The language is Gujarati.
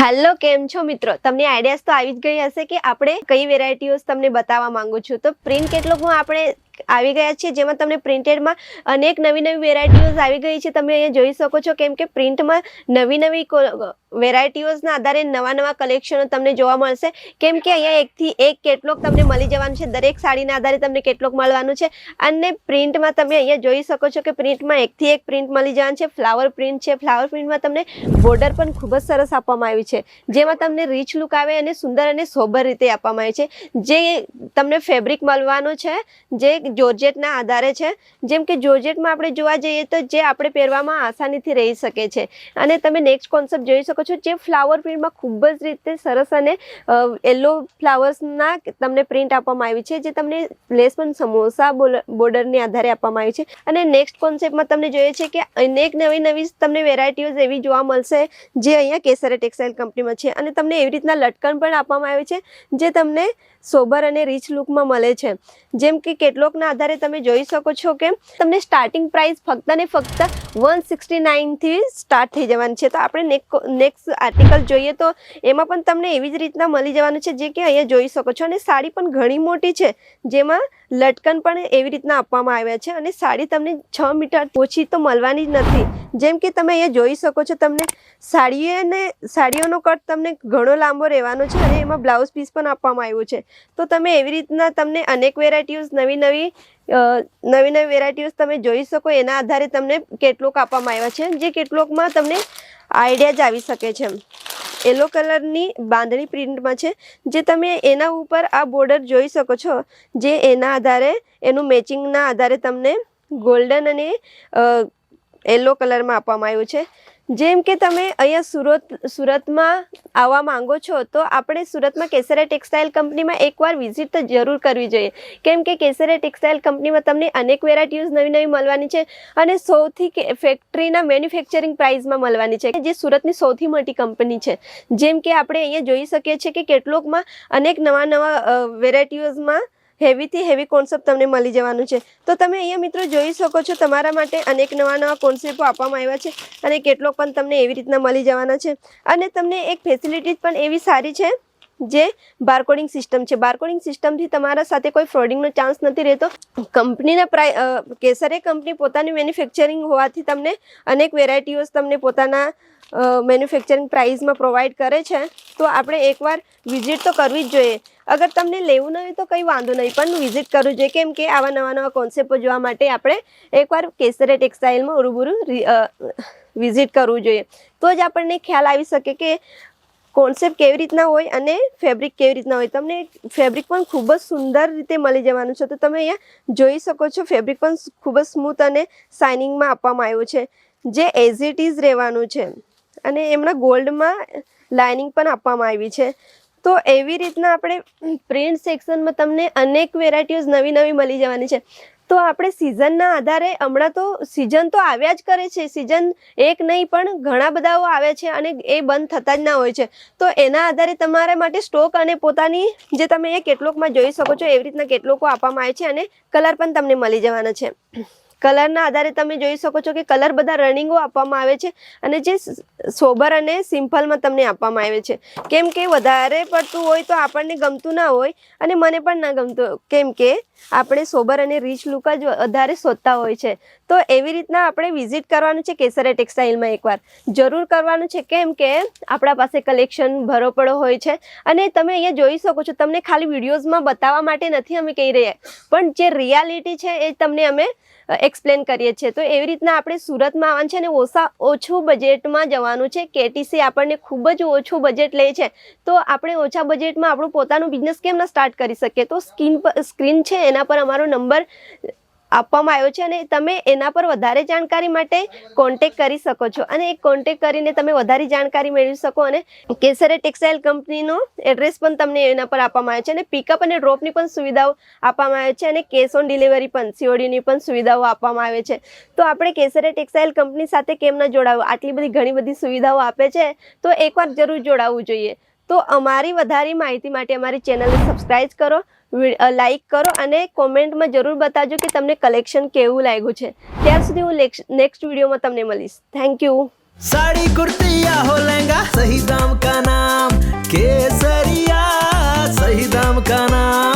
हेलो केम छो मित्रों तमने आइडियाज तो આવી જ ગઈ હશે કે આપણે કઈ વેરાયટીઓ તમને બતાવવા માંગુ છું। તો પ્રિન્ટ કેટલોગમાં આપણે આવી ગયા છે જેમાં તમને પ્રિન્ટેડમાં અનેક નવી નવી વેરાયટીઓઝ આવી ગઈ છે। તમે અહીંયા જોઈ શકો છો કેમ કે પ્રિન્ટમાં નવી નવી વેરાયટીઓઝના આધારે નવા નવા કલેક્શનો તમને જોવા મળશે કેમ કે અહીંયા એકથી એક કેટલોગ તમને મળી જવાનું છે। દરેક સાડીના આધારે તમને કેટલોગ મળવાનું છે અને પ્રિન્ટમાં તમે અહીંયા જોઈ શકો છો કે પ્રિન્ટમાં એકથી એક પ્રિન્ટ મળી જવાનું છે। ફ્લાવર પ્રિન્ટ છે। ફ્લાવર પ્રિન્ટમાં તમને બોર્ડર પણ ખૂબ જ સરસ આપવામાં આવી છે જેમાં તમને રીચ લુક આવે અને સુંદર અને સોબર રીતે આપવામાં આવે છે। જે તમને ફેબ્રિક મળવાનું છે જે જોર્જેટના આધારે છે। જેમ કે જોર્જેટમાં આપણે જોવા જઈએ તો જે આપણે પહેરવામાં આસાનીથી રહી શકે છે અને તમે નેક્સ્ટ કોન્સેપ્ટ જોઈ શકો છો જે ફ્લાવર પ્રિન્ટમાં ખૂબ જ રીતે સરસ અને યલો ફ્લાવર્સના તમને પ્રિન્ટ આપવામાં આવી છે જે તમને લેસ પણ સમોસા બોર્ડરની આધારે આપવામાં આવી છે। અને નેક્સ્ટ કોન્સેપ્ટમાં તમને જોઈએ છે કે અનેક નવી નવી તમને વેરાયટીઓ એવી જોવા મળશે જે અહીંયા કેસરે ટેક્સટાઇલ કંપનીમાં છે અને તમને એવી રીતના લટકન પણ આપવામાં આવે છે જે તમને સોબર અને રીચ લુકમાં મળે છે। જેમ કે કેટલોગના આધારે તમે જોઈ શકો છો કે તમને સ્ટાર્ટિંગ પ્રાઇસ ફક્ત ને ફક્ત 169 થી સ્ટાર્ટ થઈ જવાની છે। તો આપણે નેક્સ્ટ આર્ટિકલ જોઈએ તો એમાં પણ તમને એવી જ રીતના મળી જવાનું છે જે કે અહીંયા જોઈ શકો છો। અને સાડી પણ ઘણી મોટી છે જેમાં લટકન પણ એવી રીતના આપવામાં આવ્યા છે અને સાડી તમને 6 મીટર ઓછી તો મળવાની જ નથી। જેમ કે તમે અહીંયા જોઈ શકો છો તમને સાડીઓનો કટ તમને ઘણો લાંબો રહેવાનો છે અને એમાં બ્લાઉઝ પીસ પણ આપવામાં આવ્યું છે। તો તમે એવી રીતના તમને અનેક વેરાયટીઝ નવી નવી વેરાયટીઝ તમે જોઈ શકો એના આધારે તમને કેટલોગ આપવામાં આવ્યા છે જે કેટલોગમાં તમને આઈડિયા જ આવી શકે છે। યલો કલરની બાંધણી પ્રિન્ટમાં છે જે તમે એના ઉપર આ બોર્ડર જોઈ શકો છો જે એના આધારે એનું મેચિંગના આધારે તમને ગોલ્ડન અને યલો કલરમાં આપવામાં આવ્યું છે। જેમ કે તમે અહીંયા સુરતમાં આવવા માંગો છો તો આપણે સુરતમાં કેસરે ટેક્સટાઇલ કંપનીમાં એકવાર વિઝિટ તો જરૂર કરવી જોઈએ કેમ કે કેસરે ટેક્સટાઇલ કંપનીમાં તમને અનેક વેરાયટીઝ નવી નવી મળવાની છે અને સૌથી ફેક્ટરીના મેન્યુફેક્ચરિંગ પ્રાઇસમાં મળવાની છે જે સુરતની સૌથી મોટી કંપની છે। જેમ કે આપણે અહીંયા જોઈ શકીએ છીએ કે કેટલોગમાં અનેક નવા વેરાયટીઝમાં હેવીથી હેવી કોન્સેપ્ટ તમને મળી જવાનું છે। તો તમે અહીંયા મિત્રો જોઈ શકો છો તમારા માટે અનેક નવા કોન્સેપ્ટો આપવામાં આવ્યા છે અને કેટલોગ પણ તમને એવી રીતના મળી જવાના છે અને તમને એક ફેસિલિટી પણ એવી સારી છે જે બારકોડિંગ સિસ્ટમ છે। બારકોડિંગ સિસ્ટમથી તમારા સાથે કોઈ ફ્રોડિંગનો ચાન્સ નથી રહેતો। કંપનીના કેસરે કંપની પોતાની મેન્યુફેક્ચરિંગ હોવાથી તમને અનેક વેરાયટીઓ તમને પોતાના મેન્યુફેક્ચરિંગ પ્રાઇસમાં પ્રોવાઈડ કરે છે। તો આપણે એકવાર વિઝિટ તો કરવી જ જોઈએ। અગર તમને લેવું નહીં તો કંઈ વાંધો નહીં પણ વિઝિટ કરવું જોઈએ કેમ કે આવા નવા કોન્સેપ્ટો જોવા માટે આપણે એકવાર કેસરે ટેક્સટાઇલમાં રૂબરૂ વિઝિટ કરવું જોઈએ તો જ આપણને ખ્યાલ આવી શકે કે કોન્સેપ્ટ કેવી રીતના હોય અને ફેબ્રિક કેવી રીતના હોય। તમને ફેબ્રિક પણ ખૂબ જ સુંદર રીતે મળી જવાનું છે। તો તમે અહીંયા જોઈ શકો છો ફેબ્રિક પણ ખૂબ જ સ્મૂથ અને શાઇનિંગમાં આપવામાં આવ્યું છે જે એઝ ઇટ ઇઝ રહેવાનું છે અને એમના ગોલ્ડમાં લાઇનિંગ પણ આપવામાં આવી છે। તો એવી રીતના આપણે પ્રિન્ટ સેક્શનમાં તમને અનેક વેરાયટીઝ નવી મળી જવાની છે। તો આપણે સિઝનના આધારે હમણાં તો સિઝન તો આવ્યા જ કરે છે। સિઝન એક નહીં પણ ઘણા બધાઓ આવે છે અને એ બંધ થતા જ ના હોય છે। તો એના આધારે તમારા માટે સ્ટોક અને પોતાની જે તમે એ કેટલોગમાં જોઈ શકો છો એવી રીતના કેટલોગો આપવામાં આવે છે અને કલર પણ તમને મળી જવાના છે। કલરના આધારે તમે જોઈ શકો છો કે કલર બધા રનિંગો આપવામાં આવે છે અને જે સોબર અને સિમ્પલમાં તમને આપવામાં આવે છે કેમ કે વધારે પડતું હોય તો આપણને ગમતું ના હોય અને મને પણ ના ગમતું કેમ કે આપણે સોબર અને રીચ લુક જ વધારે શોધતા હોય છે। તો એવી રીતના આપણે વિઝિટ કરવાનું છે કેસરે ટેક્સટાઇલમાં એકવાર જરૂર કરવાનું છે કેમ કે આપણા પાસે કલેક્શન ભરોપળો હોય છે અને તમે અહીંયા જોઈ શકો છો તમને ખાલી વિડીયોઝમાં બતાવવા માટે નથી અમે કહી રહ્યા પણ જે રિયાલિટી છે એ તમને અમે એક્સપ્લેન કરીએ છીએ। તો એવી રીતના આપણે સુરતમાં આવવાનું છે અને ઓછું બજેટમાં જવાનું છે। કેટીસી આપણને ખૂબ જ ઓછું બજેટ લે છે તો આપણે ઓછા બજેટમાં આપણું પોતાનું બિઝનેસ કેમ ના સ્ટાર્ટ કરી શકીએ। તો સ્ક્રીન છે એના પર અમારો નંબર આપવામાં આવ્યો છે અને તમે એના પર વધારે જાણકારી માટે કોન્ટેક્ટ કરી શકો છો અને એક કોન્ટેક્ટ કરીને તમે વધારે જાણકારી મેળવી શકો। અને કેસરે ટેક્સટાઇલ કંપનીનો એડ્રેસ પણ તમને એના પર આપવામાં આવે છે અને પિકઅપ અને ડ્રોપની પણ સુવિધાઓ આપવામાં આવે છે અને કેશ ઓન ડિલિવરી પણ CODની પણ સુવિધાઓ આપવામાં આવે છે। તો આપણે કેસરે ટેક્સટાઇલ કંપની સાથે કેમ ન જોડાવું? આટલી બધી ઘણી બધી સુવિધાઓ આપે છે તો એકવાર જરૂર જોડાવવું જોઈએ। તો અમારી વધારે માહિતી માટે અમારી ચેનલને સબસ્ક્રાઇબ કરો, લાઈક કરો અને કોમેન્ટમાં જરૂર બતાજો કે તમને કલેક્શન કેવું લાગ્યું છે। ત્યાર સુધી હું નેક્સ્ટ વિડીયોમાં તમને મળીશ। Thank you. साड़ी कुर्ती या हो लहंगा सही दाम का ना केसरिया सही दाम का नाम।